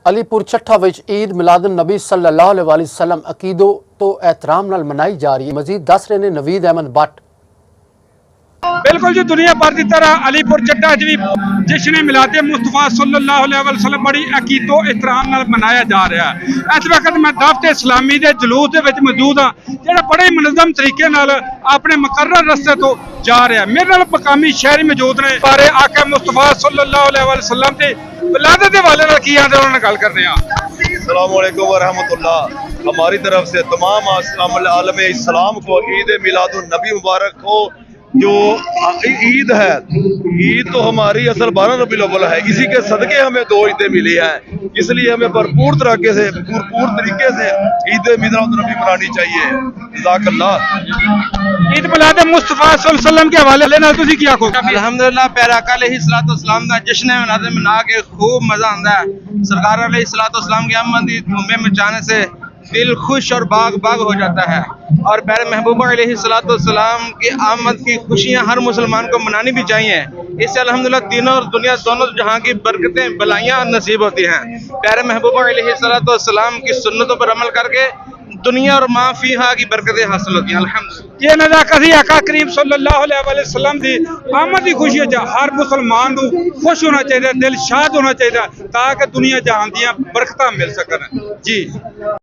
علیپور چٹھا وچ عید میلاد النبی صلی اللہ علیہ وسلم عقیدو تو احترام نال منائی جا رہی ہے۔ مزید دس رہے نے نوید احمد بٹ۔ بالکل جی، دنیا بھر کی طرح علی پور چٹا بھی جشن میلاد مصطفیٰ صلی اللہ علیہ وسلم بڑی عقید و احترام نال منایا جا رہا ہے۔ اس وقت میں دعوت اسلامی دے جلوس دے وچ موجود ہاں، جہاں بڑے منظم طریقے نال اپنے مقرر رستے تو جا رہا ہے۔ میرے نال مقامی شہری موجود نے، بارے آقا مصطفیٰ صلی اللہ علیہ وسلم کی ولادت کے حوالے نال کی آندے انہاں نال گل کرنے ہاں۔ السلام علیکم ورحمۃ اللہ۔ ہماری طرف سے تمام عالم اسلام کو عید میلاد النبی مبارک ہو۔ جو عید ہے، عید تو ہماری اصل 12 ربیع الاول ہے، اسی کے صدقے ہمیں 2 عیدیں ملی ہیں، اس لیے ہمیں بھرپور طریقے سے عید میلاد النبی منانی چاہیے۔ جزاک اللہ۔ عید میلاد مصطفیٰ صلی اللہ علیہ وسلم کے حوالے نال تسی کیا آکھو؟ الحمدللہ پیارا آقا علیہ الصلوۃ والسلام دا جشن میلاد منا کے خوب مزہ آندا ہے۔ سرکار علیہ الصلوۃ والسلام کی آمد کی دھومیں مچانے سے دل خوش اور باغ باغ ہو جاتا ہے، اور پیارے محبوبہ علیہ الصلوۃ والسلام کی آمد کی خوشیاں ہر مسلمان کو منانی بھی چاہیے۔ اس سے الحمدللہ دین اور دنیا دونوں جہاں کی برکتیں بلائیاں نصیب ہوتی ہیں۔ پیارے محبوبہ علیہ الصلوۃ والسلام کی سنتوں پر عمل کر کے دنیا اور ما فیہا کی برکتیں حاصل ہوتی ہیں۔ الحمدللہ یہ نزاکت ہی آقا کریم صلی اللہ علیہ وسلم دی آمد کی خوشی ہے، ہر مسلمان کو خوش ہونا چاہیے، دل شاد ہونا چاہیے تاکہ دنیا جہان دیاں برکتاں مل سکن۔ جی